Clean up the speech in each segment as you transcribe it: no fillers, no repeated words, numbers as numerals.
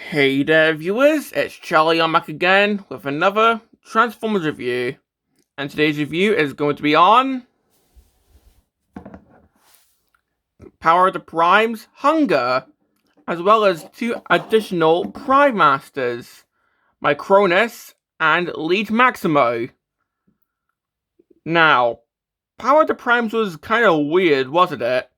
Hey there viewers, it's Charlie. I'm back again with another Transformers review. And today's review is going to be on Power of the Primes Hun-Gurrr, as well as two additional Prime Masters, Micronus and Liege Maximo. Now, Power of the Primes was kind of weird, wasn't it?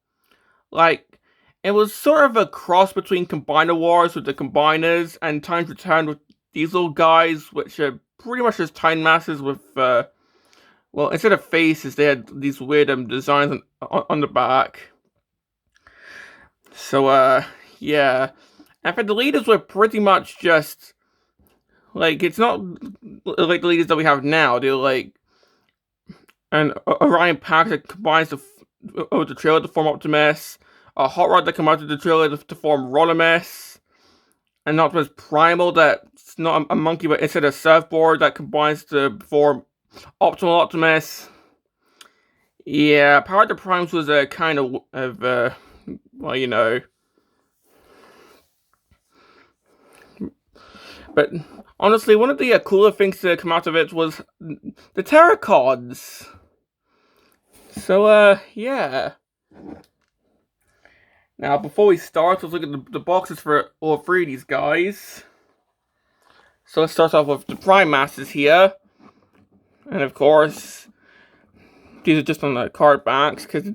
It was sort of a cross between Combiner Wars with the Combiners and Time's Return with these little guys, which are pretty much just Time Masters with, well, instead of faces, they had these weird designs on the back. So, yeah. In fact, the leaders were pretty much just, it's not like the leaders that we have now. They're like an Orion Pack that combines the trailer to form Optimus, a Hot Rod that comes out of the trailer to form Rodimus, an Optimus Primal that's not a monkey but instead a surfboard that combines to form Optimal Optimus. Yeah, Power of the Primes was a kind of well, you know. But honestly, one of the cooler things to come out of it was the Terracons. So, yeah. Now, before we start, let's look at the boxes for all three of these guys. So let's start off with the Prime Masters here. And of course, these are just on the card backs, because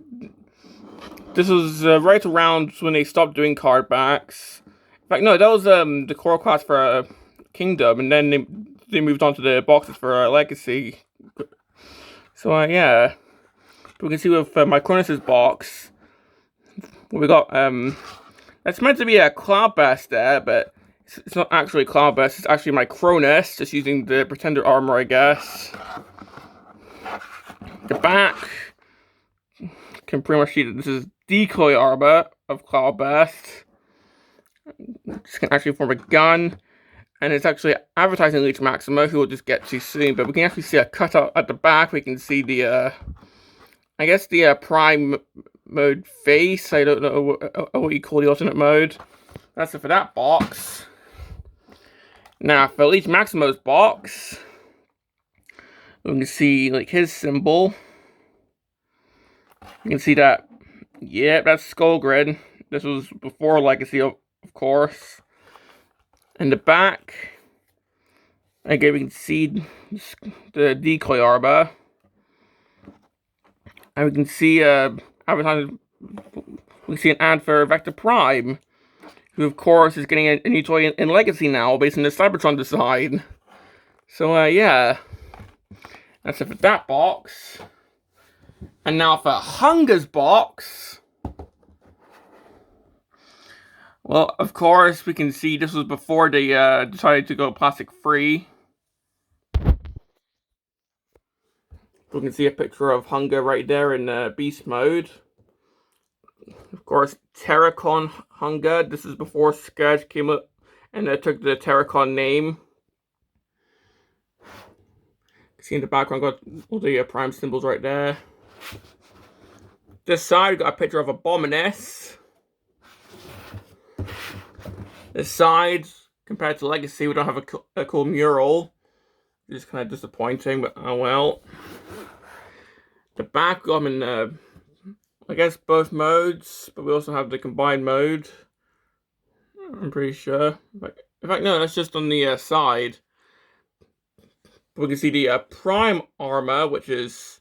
this was right around when they stopped doing card backs. In fact, no, that was the core class for Kingdom, and then they moved on to the boxes for Legacy. So, yeah. We can see with Micronus' box, we got, that's meant to be a Cloudburst there, but it's not actually Cloudburst, it's actually Micronus, just using the Pretender armor, I guess. The back can pretty much see that this is decoy armor of Cloudburst. This can actually form a gun, and it's actually advertising Liege Maximo, who we'll just get to soon, but we can actually see a cutout at the back. We can see the, I guess the Prime mode face. I don't know what you call the alternate mode. That's it for that box. Now for Liege Maximo's box, we can see like his symbol. You can see that, yeah, that's Skull Grid. This was before Legacy, of course. And the back, again, we can see the decoy armor. And we can see advertising. We see an ad for Vector Prime, who of course is getting a new toy in Legacy now, based on the Cybertron design. So yeah, that's it for that box. And now for Hun-Gurr's box. Well, of course, we can see this was before they decided to go plastic free. We can see a picture of Hun-Gurrr right there in beast mode. Of course, Terracon Hun-Gurrr. This is before Scourge came up and took the Terracon name. See in the background, got all the Prime symbols right there. This side, we got a picture of Abominus. This side, compared to Legacy, we don't have a cool mural. It's kind of disappointing, but oh well. The back, we got them in, I guess, both modes, but we also have the combined mode. I'm pretty sure. In fact, no, that's just on the side. We can see the Prime armor, which is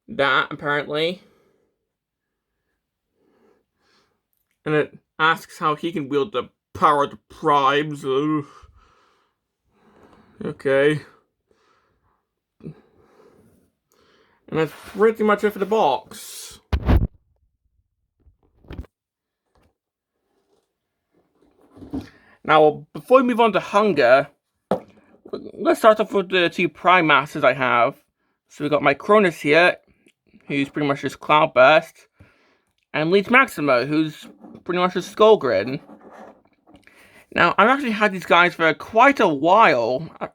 that, apparently. And it asks how he can wield the power of the Primes. Ugh. Okay. And that's pretty much it for the box. Now, before we move on to Hun-Gurrr, let's start off with the two Prime Masters I have. So we've got Micronus here, who's pretty much just Cloudburst, and Liege Maximo, who's pretty much just Skull Grid. Now, I've actually had these guys for quite a while. I'm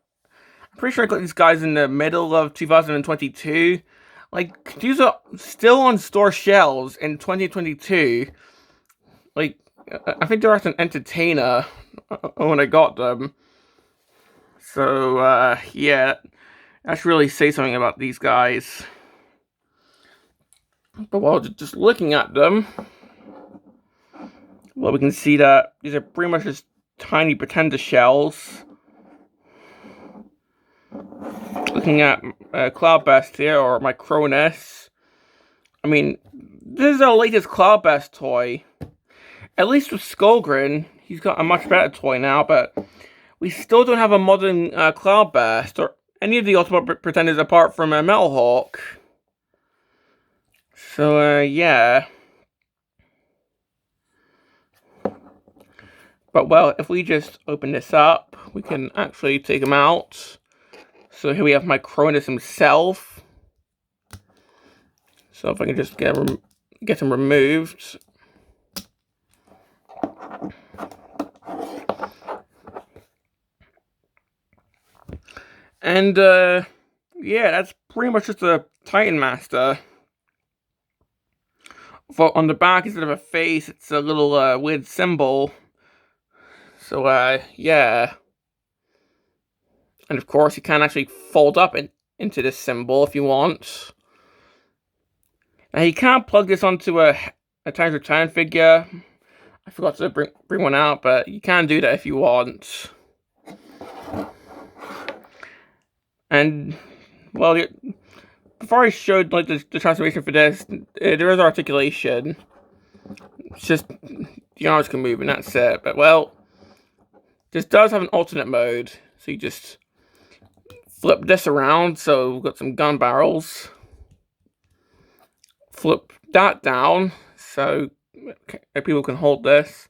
pretty sure I got these guys in the middle of 2022. Like, these are still on store shelves in 2022. Like, I think they're at an Entertainer. when I got them. So, yeah, that should really say something about these guys. But while just looking at them, well, we can see that these are pretty much just tiny pretender shells. Looking at Cloudburst here, or Micronus. I mean, this is our latest Cloudburst toy. At least with Skullgrin, he's got a much better toy now, but we still don't have a modern Cloudburst, or any of the Ultimate Pretenders apart from Metalhawk. So, yeah. But, well, if we just open this up, we can actually take him out. So here we have Micronus himself. So if I can just get him removed. And, yeah, that's pretty much just a Titan Master. On the back, instead of a face, it's a little weird symbol. So, yeah. And of course, you can actually fold up into this symbol if you want. Now, you can't plug this onto a Times Return figure. I forgot to bring one out, but you can do that if you want. And, well, before I showed like the transformation for this, there is articulation. It's just the arms can move and that's it. But, well, this does have an alternate mode. So you just flip this around, so we've got some gun barrels. Flip that down, so people can hold this.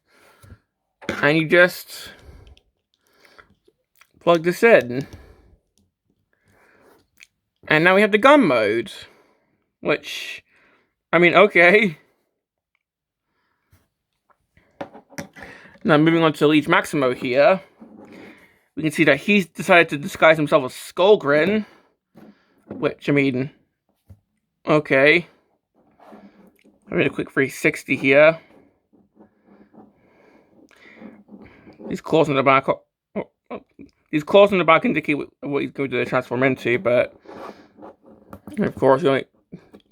And you just plug this in. And now we have the gun mode. Which, I mean, okay. Now moving on to Liege Maximo here. We can see that he's decided to disguise himself as Skullgrin. Which, I mean, okay. I made a quick 360 here. These claws on the back. These claws on the back indicate what he's going to transform into, but of course, the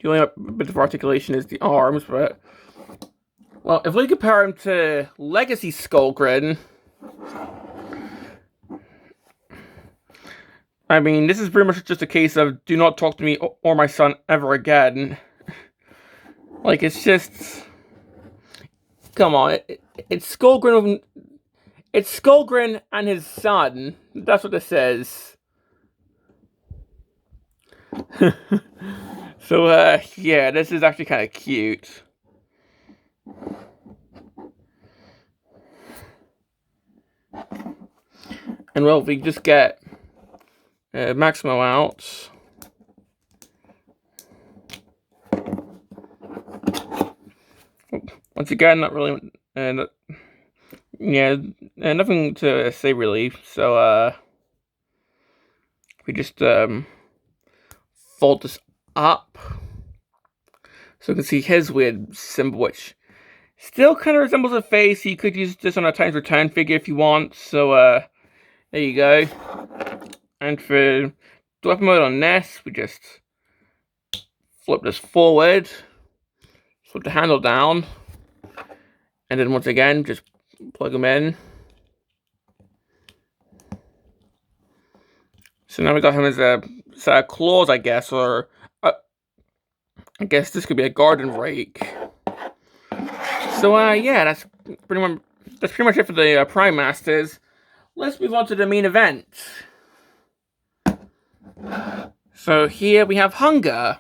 only bit of articulation is the arms. But well, if we compare him to Legacy Skullgrin, I mean, this is pretty much just a case of do not talk to me or my son ever again. Like, it's just, come on, it's Skullgrin. It's Skullgrin and his son. That's what this says. So, yeah, this is actually kind of cute. And, well, we just get Maximo out. Once again, not really, yeah, nothing to say really. So, we just fold this up, so you can see his weird symbol, which still kind of resembles a face. You could use this on a Times Return figure if you want. So, there you go. And for the weapon mode on this, we just flip this forward, flip the handle down, and then once again, just plug them in. So now we got him as a set of claws, I guess, or I guess this could be a garden rake. So yeah, that's pretty much it for the Prime Masters. Let's move on to the main event. So here we have Hun-Gurrr.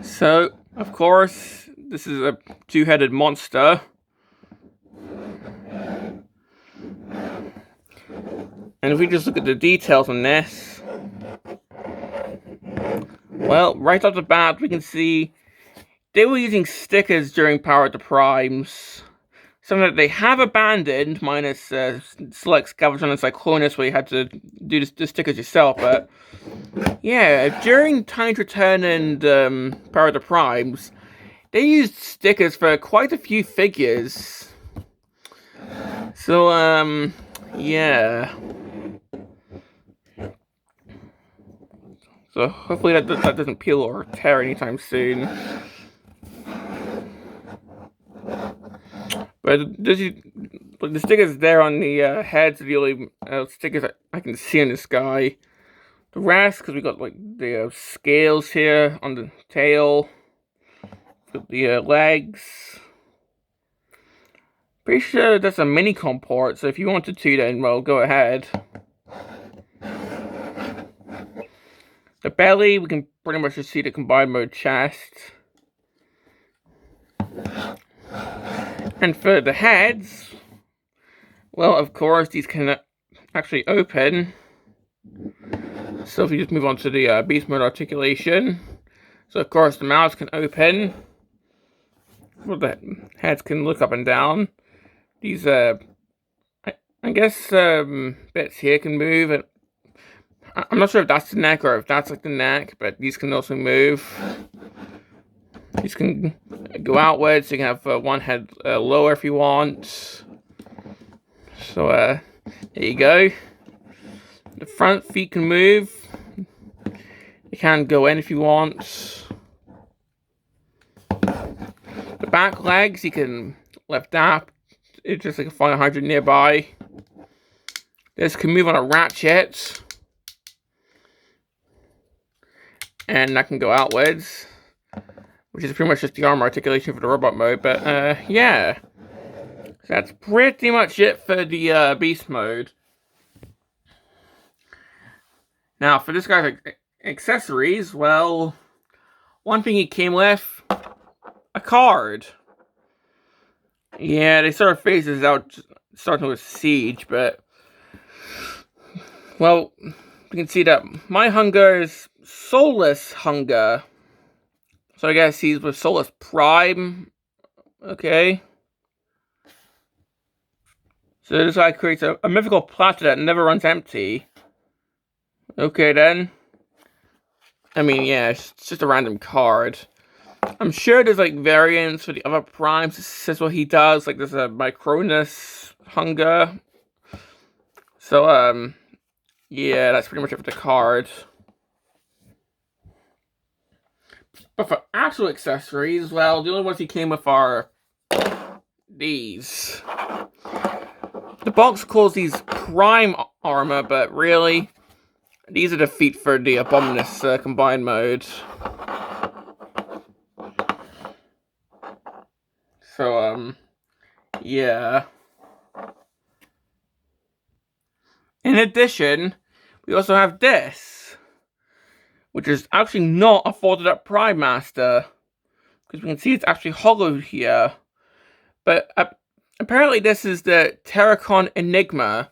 So of course, this is a two-headed monster. And if we just look at the details on this, well, right off the bat, we can see they were using stickers during Power of the Primes. Something that they have abandoned, minus Select Scavenger and Cyclonus, where you had to do the stickers yourself. But yeah, during Time's Return and Power of the Primes, they used stickers for quite a few figures. So, yeah. So hopefully that doesn't peel or tear anytime soon. But the stickers there on the heads are the only stickers I can see on this guy. The rest, because we got like the scales here on the tail, the legs. Pretty sure that's a mini comport, so if you wanted to, then well, go ahead. The belly, we can pretty much just see the combined mode chest. And for the heads, well, of course, these can actually open. So if you just move on to the beast mode articulation, so of course the mouths can open. Well, the heads can look up and down. These I guess bits here can move. And I'm not sure if that's the neck or if that's like the neck, but these can also move. These can go outwards, so you can have one head lower if you want. So there you go. The front feet can move. You can go in if you want. The back legs you can lift up. It's just like a fire hydrant nearby. This can move on a ratchet. And that can go outwards. Which is pretty much just the arm articulation for the robot mode. But yeah. So that's pretty much it for the beast mode. Now for this guy's accessories, well, one thing he came with, a card. Yeah, they sort of phased this out starting with Siege, but well, you can see that my Hun-Gurrr is Soulless Hun-Gurrr. So I guess he's with Soulless Prime. Okay. So this guy creates a mythical platter that never runs empty. Okay then. I mean, yeah, it's just a random card. I'm sure there's like variants for the other primes. This is what he does. Like there's a Micronus Hun-Gurrr. So yeah, that's pretty much it for the card. But for actual accessories, well, the only ones he came with are these. The box calls these prime armor, but really, these are the feet for the Abominus combined mode. So, yeah. In addition, we also have this, which is actually not a folded up Prime Master, because we can see it's actually hollowed here. But apparently this is the Terracon Enigma,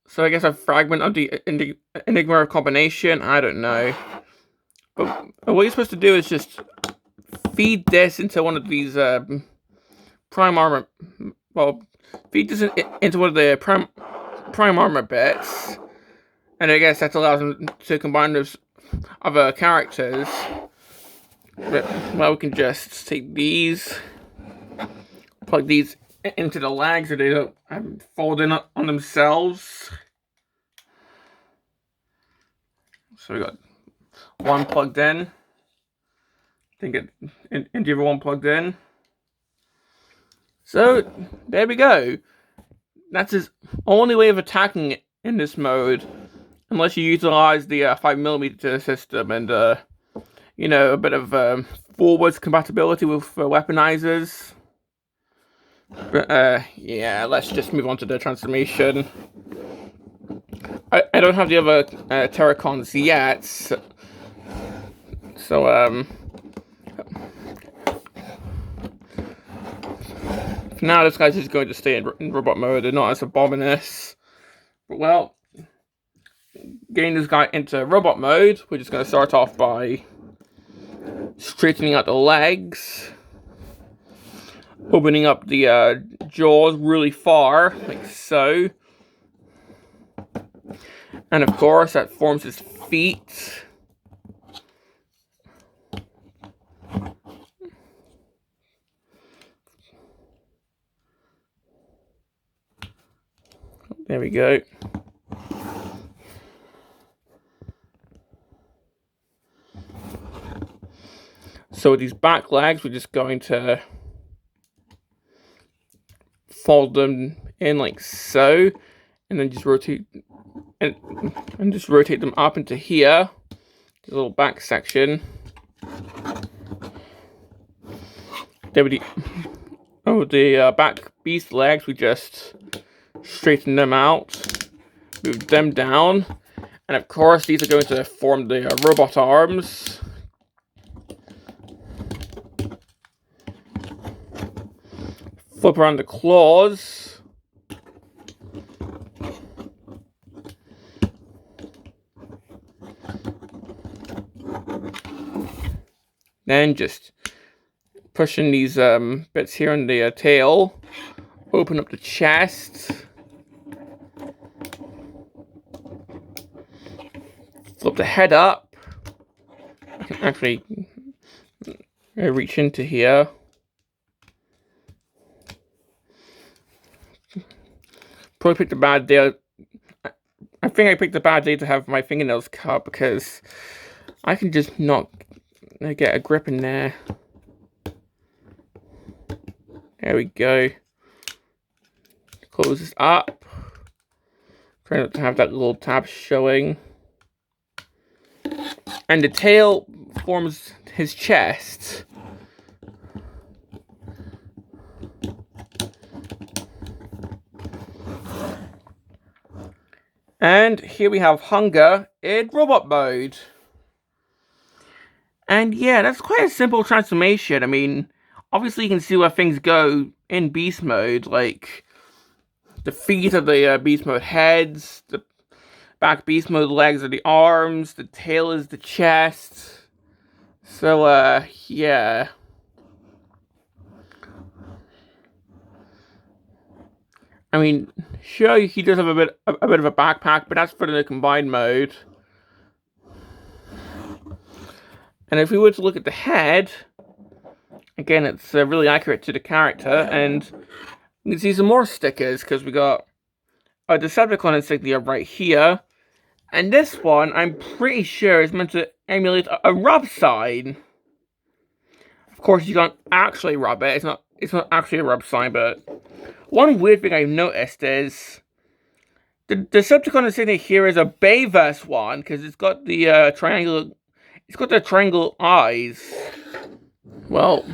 so I guess a fragment of the Enigma of Combination, I don't know. But what you're supposed to do is just feed this into one of these prime armor, well, feed this into one of the prime armor bits, and I guess that allows them to combine those other characters. But, well, we can just take these, plug these into the legs so they don't fold in on themselves. So we got one plugged in. I think into the other one plugged in. So there we go. That's his only way of attacking it in this mode, unless you utilize the 5mm system and you know, a bit of forwards compatibility with weaponizers. But yeah, let's just move on to the transformation. I don't have the other Terracons yet, so now this guy's just going to stay in robot mode and not as Abominus. But well, getting this guy into robot mode, we're just going to start off by straightening out the legs, opening up the jaws really far, like so. And of course, that forms his feet. There we go. So with these back legs, we're just going to fold them in like so, and then just rotate and just rotate them up into here, the little back section. Then with the back beast legs, we just straighten them out, move them down, and of course these are going to form the robot arms. Flip around the claws. Then just pushing these bits here on the tail. Open up the chest. Flip the head up. I can actually reach into here. Probably picked a bad day. I think I picked a bad day to have my fingernails cut because I can just not get a grip in there. There we go. Close this up. Try not to have that little tab showing. And the tail forms his chest. And here we have Hun-Gurrr in robot mode. And yeah, that's quite a simple transformation. I mean, obviously you can see where things go in beast mode, like the feet are the beast mode heads, the back beast mode legs are the arms, the tail is the chest. So yeah. I mean, sure, he does have a bit of a backpack, but that's for the combined mode. And if we were to look at the head, again, it's really accurate to the character, and you can see some more stickers, because we got a Decepticon insignia right here, and this one, I'm pretty sure, is meant to emulate a rub sign. Of course, you can't actually rub it, it's not actually a rub sign, but one weird thing I've noticed is the Decepticon insignia here is a Bayverse one, because it's got the triangle. It's got the triangle eyes. Well,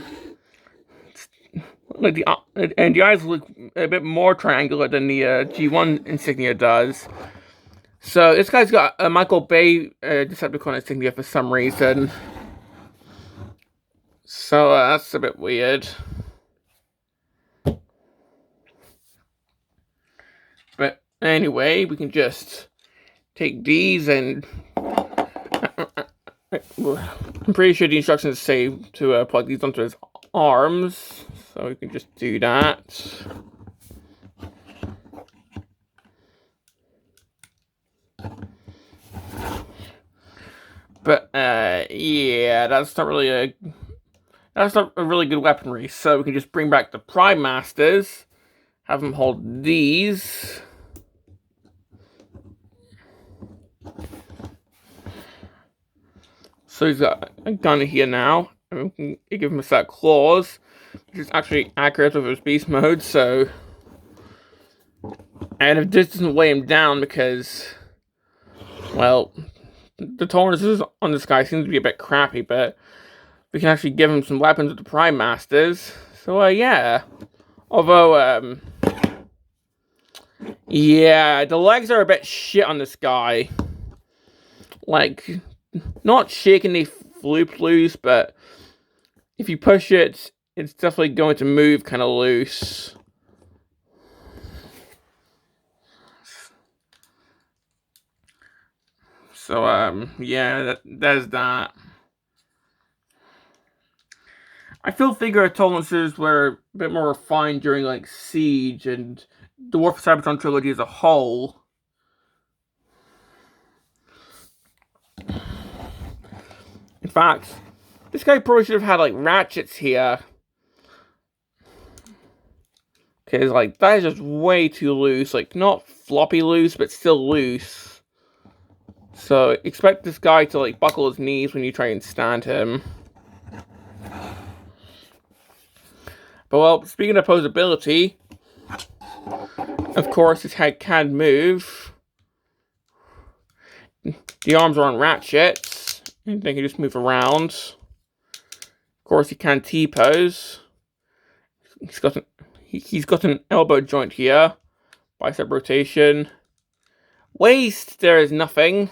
like and the eyes look a bit more triangular than the G1 insignia does. So this guy's got a Michael Bay Decepticon insignia for some reason. So that's a bit weird. But anyway, we can just take these and I'm pretty sure the instructions say to plug these onto his arms, so we can just do that. But yeah, that's not really a really good weaponry. So we can just bring back the Prime Masters, have them hold these. So he's got a gun here now, and we can give him a set of claws, which is actually accurate with his beast mode, so... And if this doesn't weigh him down because, well, the tolerances on this guy seems to be a bit crappy, but we can actually give him some weapons with the Prime Masters, so yeah. Although, yeah, the legs are a bit shit on this guy. Like, not shaking the loop loose, but if you push it, it's definitely going to move kind of loose. So, yeah, there's that. I figure tolerances were a bit more refined during, like, Siege and the War for Cybertron trilogy as a whole. In fact, this guy probably should have had, like, ratchets here. Because, like, that is just way too loose. Like, not floppy loose, but still loose. So expect this guy to like buckle his knees when you try and stand him. But well, speaking of posability, of course his head can move. The arms are on ratchets, and they can just move around. Of course he can T-pose. He's got an elbow joint here. Bicep rotation. Waist, there is nothing.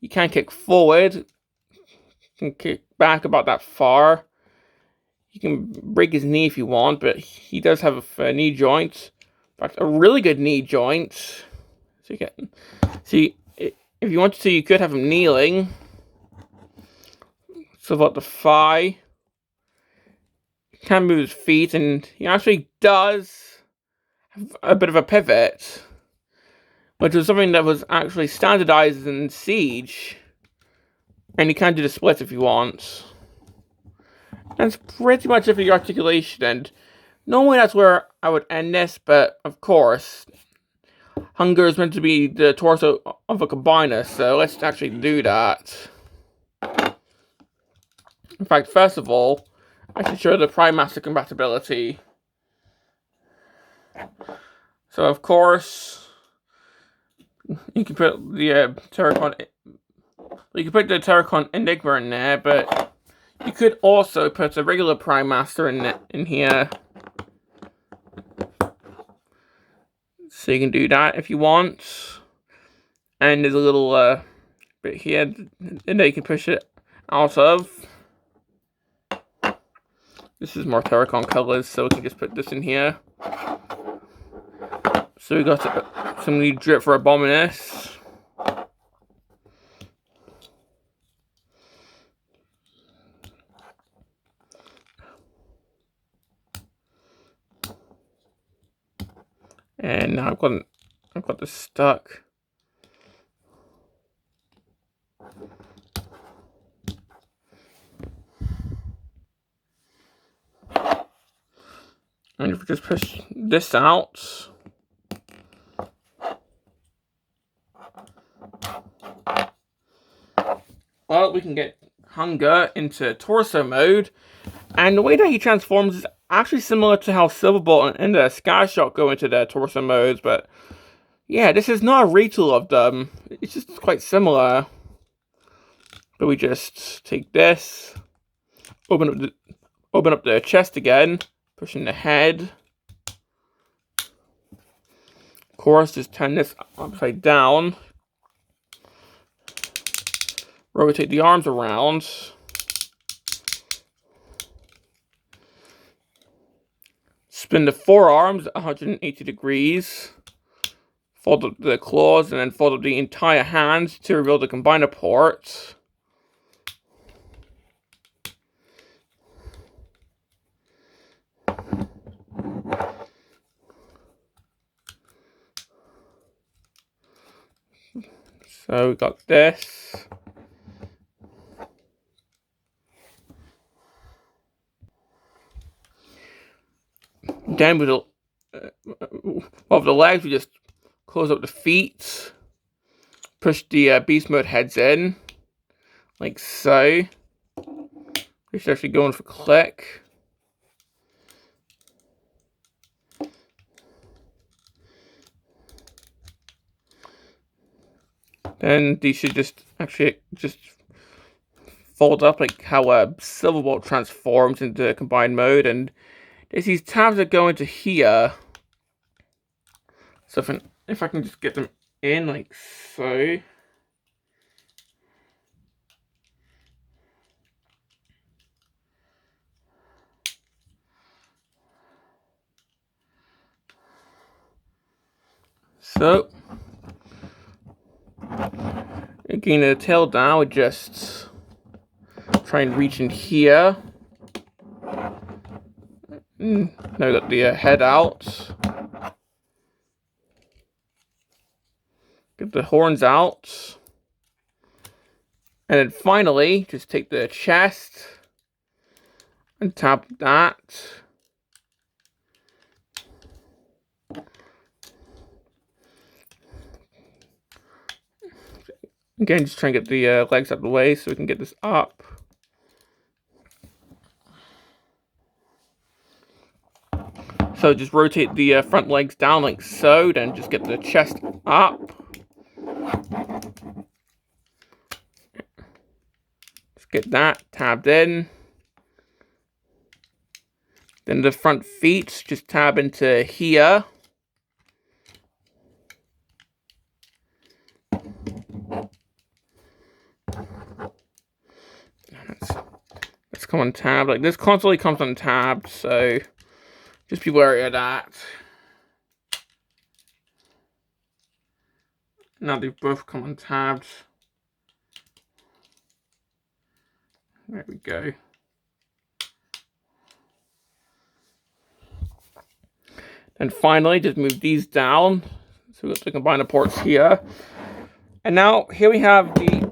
You can kick forward. You can kick back about that far. You can break his knee if you want, but he does have a knee joint. In fact, a really good knee joint. So you can see, if you wanted to, you could have him kneeling. So about the thigh. He can move his feet, and he actually does have a bit of a pivot, which was something that was actually standardized in Siege. And you can do the splits if you want. That's pretty much it for the articulation, and normally that's where I would end this, but of course, Hun-Gurrr is meant to be the torso of a combiner, so let's actually do that. In fact, first of all, I should show the Prime Master compatibility. So of course, you can put the Terracon Enigma in there, but you could also put a regular Prime Master in here. So you can do that if you want. And there's a little bit here and that you can push it out of. This is more Terracon colors, so we can just put this in here. So we got some new drip for Abominus. And now I've got this stuck. And if we just push this out, well, we can get Hun-Gurrr into torso mode. And the way that he transforms is actually similar to how Silverbolt and the Skyshot go into their torso modes, but yeah, this is not a retool of them. It's just quite similar. But we just take this, open up the chest again, pushing the head. Of course, just turn this upside down. Rotate the arms around. Spin the forearms at 180 degrees. Fold up the claws and then fold up the entire hand to reveal the combiner port. So we got this. Then with the legs, we just close up the feet, push the beast mode heads in, like so. We should actually go in for click. Then these should just fold up like how Silverbolt transforms into combined mode, and there's these tabs that go into here. So if I can just get them in like so. So, getting the tail down, we just try and reach in here. Now we got the head out. Get the horns out. And then finally, just take the chest and tap that. Again, just trying to get the legs out of the way so we can get this up. So just rotate the front legs down like so, then just get the chest up. Just get that tabbed in. Then the front feet just tab into here. Let's come on tab. Like, this constantly comes untabbed, so just be wary of that. Now they've both come untabbed. There we go. And finally, just move these down. So we've got the combiner ports here. And now, here we have the...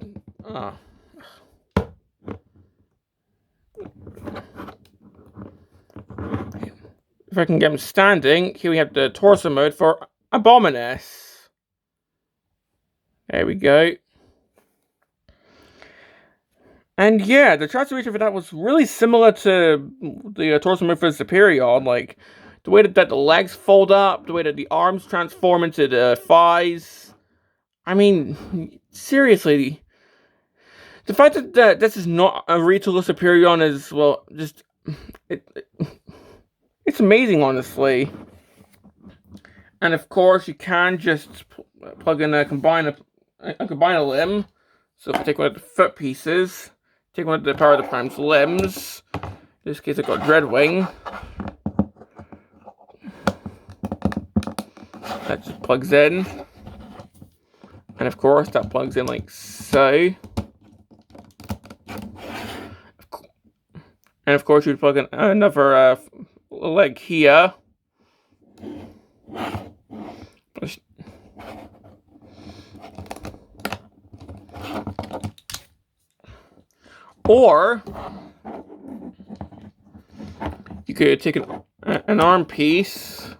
if I can get him standing, here we have the torso mode for Abominus. There we go. And yeah, the transformation for that was really similar to the torso mode for Superior. Like, the way that the legs fold up, the way that the arms transform into the thighs. I mean, seriously. The fact that this is not a retool of Superior is, well, just... It's amazing, honestly. And of course, you can just plug in a combiner limb. So if I take one of the foot pieces, take one of the Power of the Prime's limbs. In this case, I've got Dreadwing. That just plugs in. And of course, that plugs in like so. And of course, you'd plug in another leg here. Or you could take an arm piece,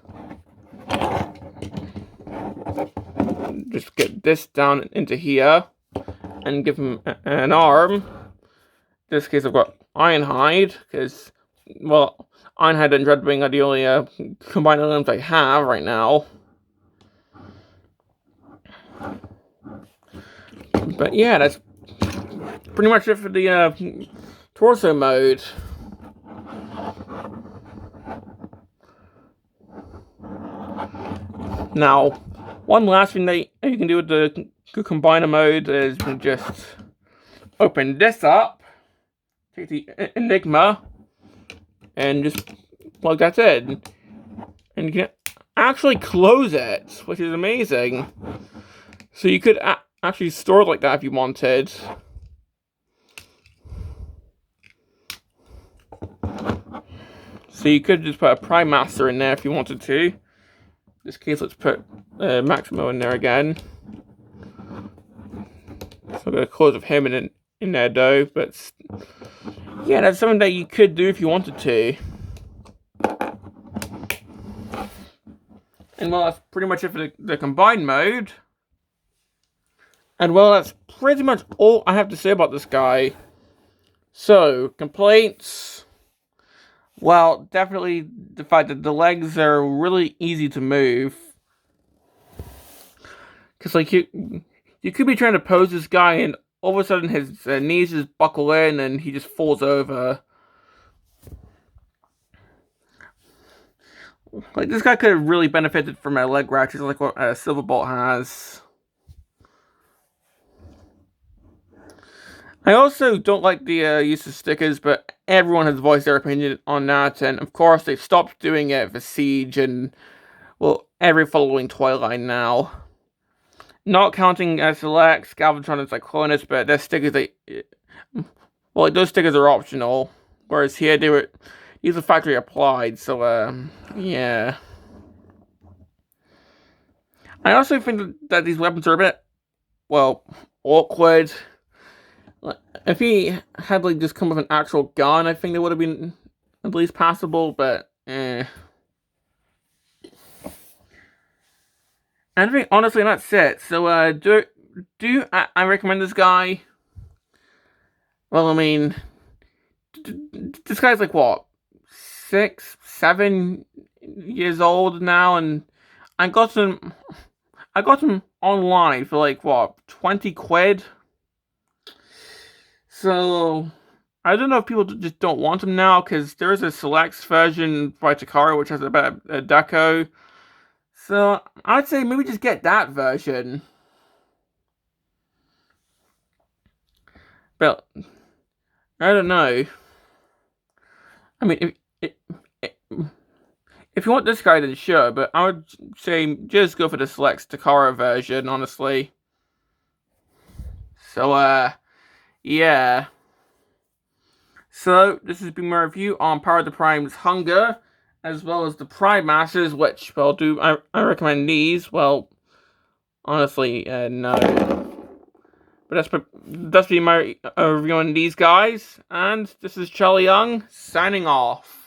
just get this down into here, and give him an arm. In this case, I've got Ironhide, because, well, Ironhide and Dreadwing are the only combined limbs I have right now. But yeah, that's pretty much it for the torso mode. Now, one last thing that you can do with the combiner mode is just open this up, take the Enigma, and just plug that in. And you can actually close it, which is amazing. So you could actually store it like that if you wanted. So you could just put a Prime Master in there if you wanted to. In this case, let's put Maximo in there again. So I'm going to close with him in there though, but yeah, that's something that you could do if you wanted to. And well, that's pretty much it for the combined mode. And well, that's pretty much all I have to say about this guy. So, complaints. Well, definitely the fact that the legs are really easy to move. Because, like, you could be trying to pose this guy and all of a sudden his knees just buckle in and he just falls over. Like, this guy could have really benefited from a leg ratchet like what Silverbolt has. I also don't like the use of stickers, but everyone has voiced their opinion on that, and of course they've stopped doing it for Siege and, well, every following Twilight now. Not counting SLX, Galvatron, and Cyclonus, but their stickers, well, those stickers are optional, whereas here these are factory applied, so, yeah. I also think that these weapons are a bit, well, awkward. If he had, like, just come with an actual gun, I think they would have been at least passable, but, And I think, honestly, that's it. So, do I recommend this guy? Well, I mean, this guy's like what, 6, 7 years old now, and I got him. I got him online for like what, 20 quid. So I don't know if people just don't want him now, because there is a Selects version by Takara which has a better deco. So I'd say maybe just get that version. But I don't know. I mean, if you want this guy, then sure. But I would say just go for the Selects Takara version, honestly. So yeah. So this has been my review on Power of the Prime's Hun-Gurrr, as well as the Prime Masters, which, well, I recommend these? Well, honestly, no. But that's been my review on these guys, and this is Charlie Young, signing off.